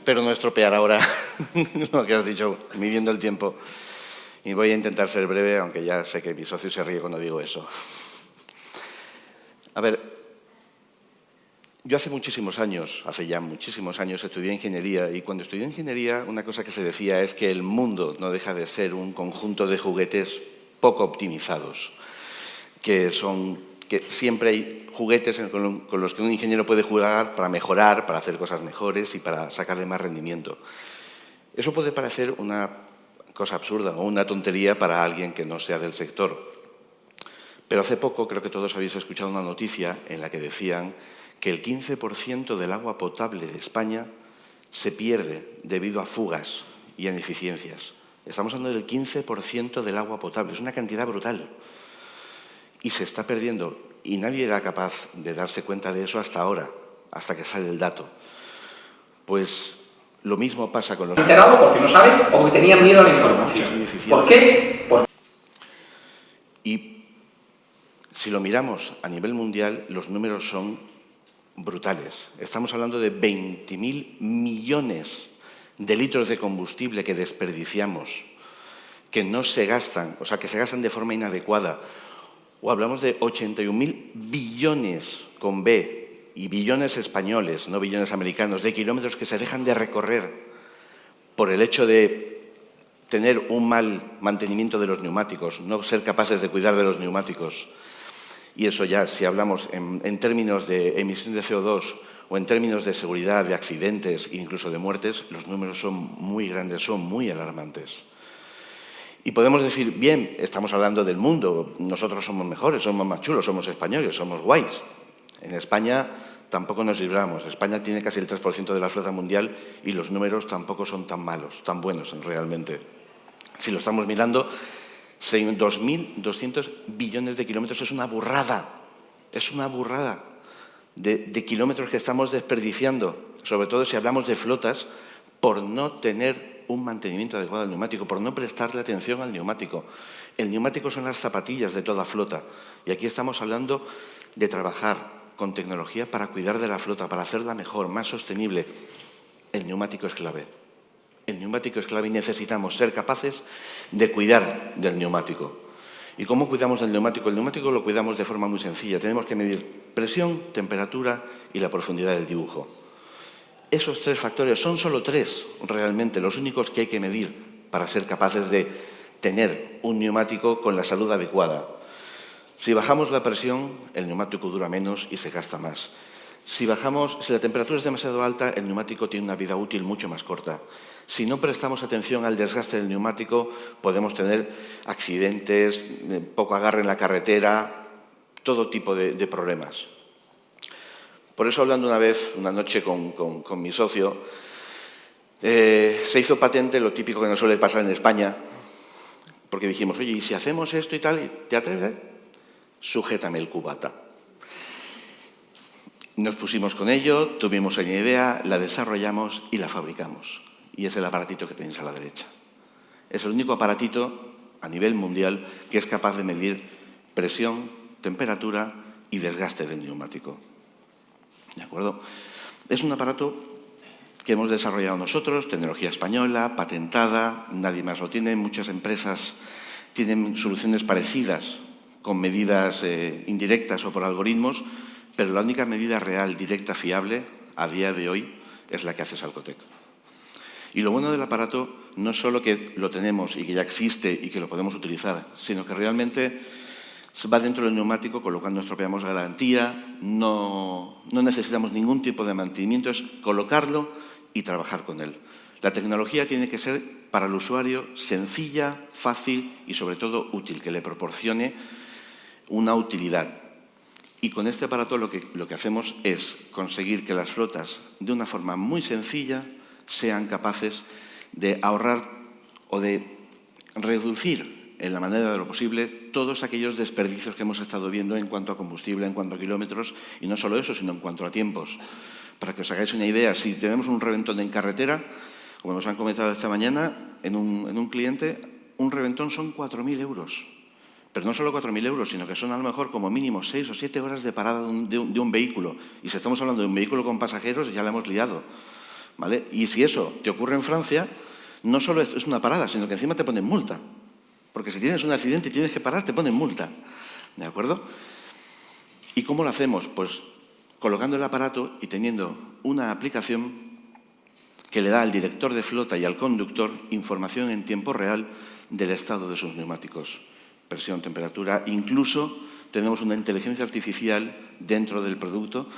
Espero no estropear ahora lo que has dicho, midiendo el tiempo. Y voy a intentar ser breve, aunque ya sé que mi socio se ríe cuando digo eso. A ver, yo hace ya muchísimos años, estudié ingeniería, y cuando estudié ingeniería una cosa que se decía es que el mundo no deja de ser un conjunto de juguetes poco optimizados, que siempre hay juguetes con los que un ingeniero puede jugar para mejorar, para hacer cosas mejores y para sacarle más rendimiento. Eso puede parecer una cosa absurda o una tontería para alguien que no sea del sector. Pero hace poco creo que todos habéis escuchado una noticia en la que decían que el 15% del agua potable de España se pierde debido a fugas y a ineficiencias. Estamos hablando del 15% del agua potable, es una cantidad brutal. Y se está perdiendo, y nadie era capaz de darse cuenta de eso hasta ahora, hasta que sale el dato. Pues lo mismo pasa con los... enterado porque no saben o porque tenían miedo a la información. ¿Por qué? Y si lo miramos a nivel mundial, los números son brutales. Estamos hablando de 20.000 millones de litros de combustible que desperdiciamos, que no se gastan, o sea, que se gastan de forma inadecuada. O hablamos de 81.000 billones con B, y billones españoles, no billones americanos, de kilómetros que se dejan de recorrer por el hecho de tener un mal mantenimiento de los neumáticos, no ser capaces de cuidar de los neumáticos. Y eso ya, si hablamos en términos de emisión de CO2 o en términos de seguridad, de accidentes e incluso de muertes, los números son muy grandes, son muy alarmantes. Y podemos decir, bien, estamos hablando del mundo, nosotros somos mejores, somos más chulos, somos españoles, somos guays. En España tampoco nos libramos. España tiene casi el 3% de la flota mundial y los números tampoco son tan malos, tan buenos realmente. Si lo estamos mirando, 2.200 billones de kilómetros es una burrada de kilómetros que estamos desperdiciando, sobre todo si hablamos de flotas, por no tener un mantenimiento adecuado del neumático, por no prestarle atención al neumático. El neumático son las zapatillas de toda flota y aquí estamos hablando de trabajar con tecnología para cuidar de la flota, para hacerla mejor, más sostenible. El neumático es clave. El neumático es clave y necesitamos ser capaces de cuidar del neumático. ¿Y cómo cuidamos del neumático? El neumático lo cuidamos de forma muy sencilla. Tenemos que medir presión, temperatura y la profundidad del dibujo. Esos tres factores son solo tres, realmente, los únicos que hay que medir para ser capaces de tener un neumático con la salud adecuada. Si bajamos la presión, el neumático dura menos y se gasta más. Si la temperatura es demasiado alta, el neumático tiene una vida útil mucho más corta. Si no prestamos atención al desgaste del neumático, podemos tener accidentes, poco agarre en la carretera, todo tipo de problemas. Por eso, hablando una noche con mi socio, se hizo patente lo típico que nos suele pasar en España, porque dijimos, oye, ¿y si hacemos esto y tal? ¿Te atreves? Sujétame el cubata. Nos pusimos con ello, tuvimos una idea, la desarrollamos y la fabricamos. Y es el aparatito que tenéis a la derecha. Es el único aparatito a nivel mundial que es capaz de medir presión, temperatura y desgaste del neumático. ¿De acuerdo? Es un aparato que hemos desarrollado nosotros, tecnología española, patentada, nadie más lo tiene. Muchas empresas tienen soluciones parecidas con medidas indirectas o por algoritmos, pero la única medida real, directa, fiable, a día de hoy, es la que hace Salcotec. Y lo bueno del aparato no es solo que lo tenemos y que ya existe y que lo podemos utilizar, sino que realmente va dentro del neumático, con lo cual no estropeamos la garantía, no necesitamos ningún tipo de mantenimiento, es colocarlo y trabajar con él. La tecnología tiene que ser para el usuario sencilla, fácil y sobre todo útil, que le proporcione una utilidad. Y con este aparato lo que hacemos es conseguir que las flotas, de una forma muy sencilla, sean capaces de ahorrar o de reducir en la medida de lo posible todos aquellos desperdicios que hemos estado viendo en cuanto a combustible, en cuanto a kilómetros, y no solo eso, sino en cuanto a tiempos. Para que os hagáis una idea, si tenemos un reventón en carretera, como nos han comentado esta mañana, en un cliente, un reventón son 4.000 euros. Pero no solo 4.000 euros, sino que son a lo mejor como mínimo 6 o 7 horas de parada de un vehículo. Y si estamos hablando de un vehículo con pasajeros, ya la hemos liado. ¿vale? Y si eso te ocurre en Francia, no solo es una parada, sino que encima te ponen multa. Porque si tienes un accidente y tienes que parar, te ponen multa. ¿De acuerdo? ¿Y cómo lo hacemos? Pues colocando el aparato y teniendo una aplicación que le da al director de flota y al conductor información en tiempo real del estado de sus neumáticos. Presión, temperatura, incluso tenemos una inteligencia artificial dentro del producto,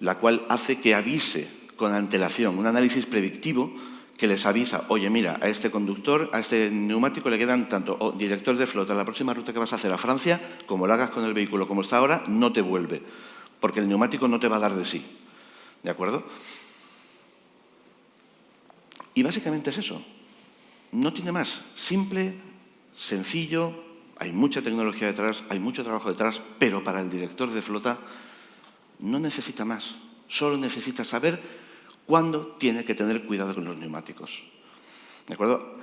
la cual hace que avise con antelación, un análisis predictivo que les avisa, oye, mira, a este conductor, a este neumático le quedan tanto, director de flota, la próxima ruta que vas a hacer a Francia, como lo hagas con el vehículo como está ahora, no te vuelve, porque el neumático no te va a dar de sí. ¿De acuerdo? Y básicamente es eso. No tiene más. Simple, sencillo, hay mucha tecnología detrás, hay mucho trabajo detrás, pero para el director de flota no necesita más. Solo necesita saber cuándo tiene que tener cuidado con los neumáticos. ¿De acuerdo?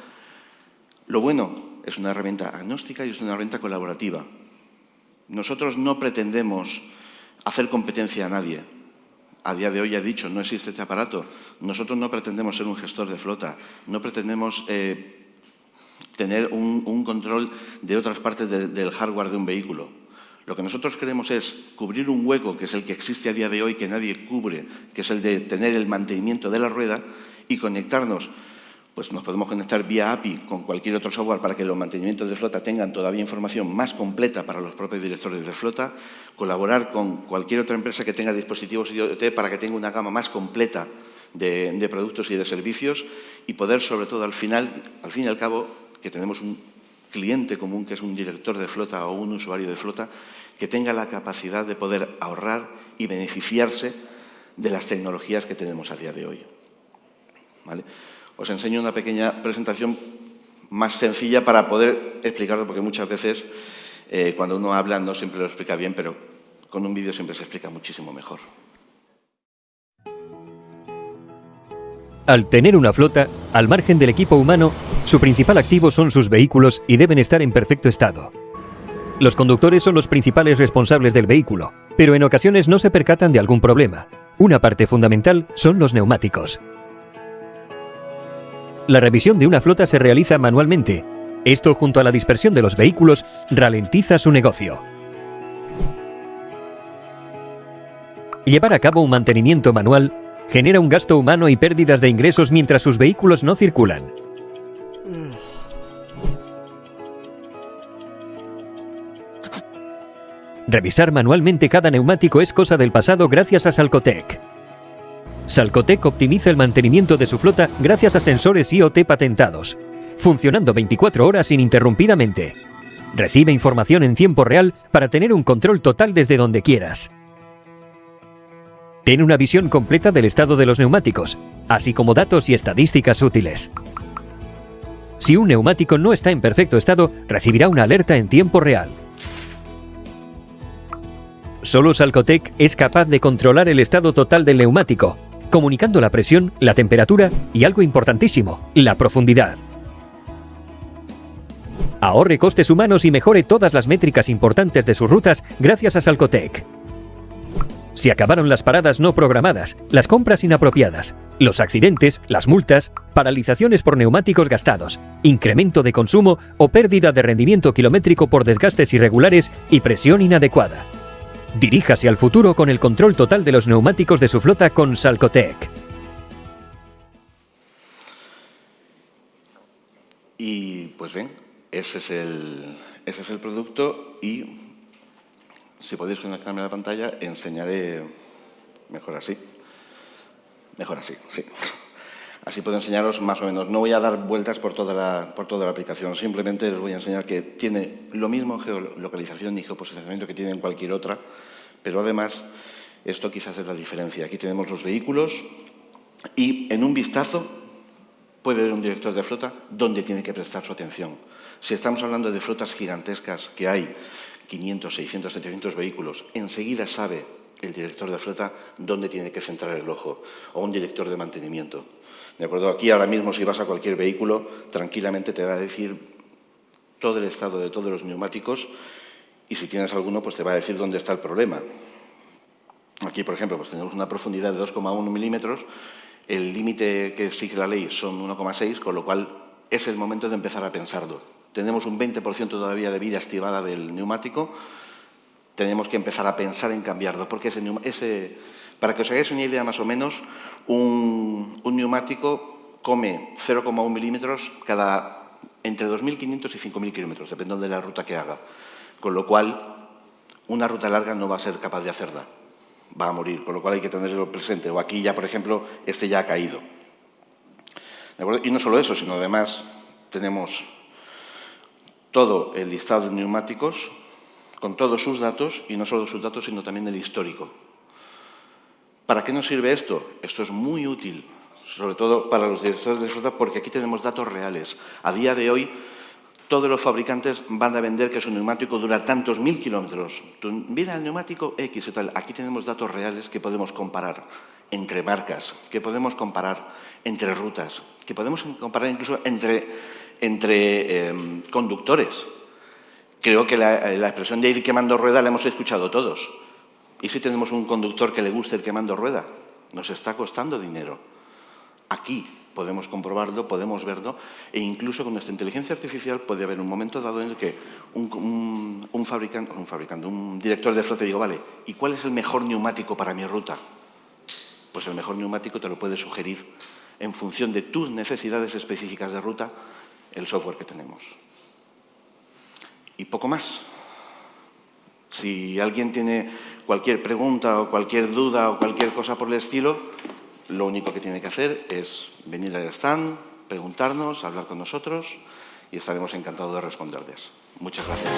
Lo bueno es una herramienta agnóstica y es una herramienta colaborativa. Nosotros no pretendemos hacer competencia a nadie. A día de hoy, ya he dicho, no existe este aparato. Nosotros no pretendemos ser un gestor de flota, no pretendemos tener un control de otras partes del hardware de un vehículo. Lo que nosotros queremos es cubrir un hueco, que es el que existe a día de hoy, que nadie cubre, que es el de tener el mantenimiento de la rueda y conectarnos. Pues nos podemos conectar vía API con cualquier otro software para que los mantenimientos de flota tengan todavía información más completa para los propios directores de flota, colaborar con cualquier otra empresa que tenga dispositivos IoT para que tenga una gama más completa de productos y de servicios y poder, sobre todo, al fin y al cabo, que tenemos un cliente común que es un director de flota o un usuario de flota, que tenga la capacidad de poder ahorrar y beneficiarse de las tecnologías que tenemos a día de hoy. ¿Vale? Os enseño una pequeña presentación más sencilla para poder explicarlo, porque muchas veces cuando uno habla no siempre lo explica bien, pero con un vídeo siempre se explica muchísimo mejor. Al tener una flota, al margen del equipo humano, su principal activo son sus vehículos y deben estar en perfecto estado. Los conductores son los principales responsables del vehículo, pero en ocasiones no se percatan de algún problema. Una parte fundamental son los neumáticos. La revisión de una flota se realiza manualmente. Esto, junto a la dispersión de los vehículos, ralentiza su negocio. Llevar a cabo un mantenimiento manual genera un gasto humano y pérdidas de ingresos mientras sus vehículos no circulan. Revisar manualmente cada neumático es cosa del pasado gracias a Salcotec. Salcotec optimiza el mantenimiento de su flota gracias a sensores IoT patentados, funcionando 24 horas ininterrumpidamente. Recibe información en tiempo real para tener un control total desde donde quieras. Tiene una visión completa del estado de los neumáticos, así como datos y estadísticas útiles. Si un neumático no está en perfecto estado, recibirá una alerta en tiempo real. Solo Salcotec es capaz de controlar el estado total del neumático, comunicando la presión, la temperatura y algo importantísimo, la profundidad. Ahorre costes humanos y mejore todas las métricas importantes de sus rutas gracias a Salcotec. Si acabaron las paradas no programadas, las compras inapropiadas, los accidentes, las multas, paralizaciones por neumáticos gastados, incremento de consumo o pérdida de rendimiento kilométrico por desgastes irregulares y presión inadecuada. Diríjase al futuro con el control total de los neumáticos de su flota con Salcotec. Y pues bien, ese es el producto y si podéis conectarme a la pantalla enseñaré mejor así. Mejor así, sí. Así puedo enseñaros más o menos. No voy a dar vueltas por toda la aplicación, simplemente os voy a enseñar que tiene lo mismo geolocalización y geoposicionamiento que tiene en cualquier otra, pero además esto quizás es la diferencia. Aquí tenemos los vehículos y en un vistazo puede ver un director de flota dónde tiene que prestar su atención. Si estamos hablando de flotas gigantescas que hay 500, 600, 700 vehículos, enseguida sabe el director de flota dónde tiene que centrar el ojo, o un director de mantenimiento. ¿De acuerdo? Aquí ahora mismo, si vas a cualquier vehículo, tranquilamente te va a decir todo el estado de todos los neumáticos y si tienes alguno, pues te va a decir dónde está el problema. Aquí, por ejemplo, pues tenemos una profundidad de 2,1 milímetros El límite que exige la ley son 1,6, con lo cual es el momento de empezar a pensarlo. Tenemos un 20% todavía de vida estimada del neumático. Tenemos que empezar a pensar en cambiarlo, porque para que os hagáis una idea más o menos, un neumático come 0,1 milímetros entre 2.500 y 5.000 kilómetros, dependiendo de la ruta que haga. Con lo cual, una ruta larga no va a ser capaz de hacerla. Va a morir, con lo cual hay que tenerlo presente. O aquí ya, por ejemplo, este ya ha caído. ¿De acuerdo? Y no solo eso, sino además tenemos todo el listado de neumáticos con todos sus datos, y no solo sus datos, sino también el histórico. ¿Para qué nos sirve esto? Esto es muy útil, sobre todo para los directores de flota, porque aquí tenemos datos reales. A día de hoy, todos los fabricantes van a vender que su neumático dura tantos 1.000 kilómetros. Tu vida del neumático X y tal. Aquí tenemos datos reales que podemos comparar entre marcas, que podemos comparar entre rutas, que podemos comparar incluso entre conductores. Creo que la expresión de ir quemando rueda la hemos escuchado todos. ¿Y si tenemos un conductor que le guste el quemando rueda? Nos está costando dinero. Aquí podemos comprobarlo, podemos verlo, e incluso con nuestra inteligencia artificial puede haber un momento dado en el que un director de flota diga, vale, ¿y cuál es el mejor neumático para mi ruta? Pues el mejor neumático te lo puede sugerir en función de tus necesidades específicas de ruta el software que tenemos. Y poco más. Si alguien tiene cualquier pregunta o cualquier duda o cualquier cosa por el estilo, lo único que tiene que hacer es venir al stand, preguntarnos, hablar con nosotros y estaremos encantados de responderles. Muchas gracias.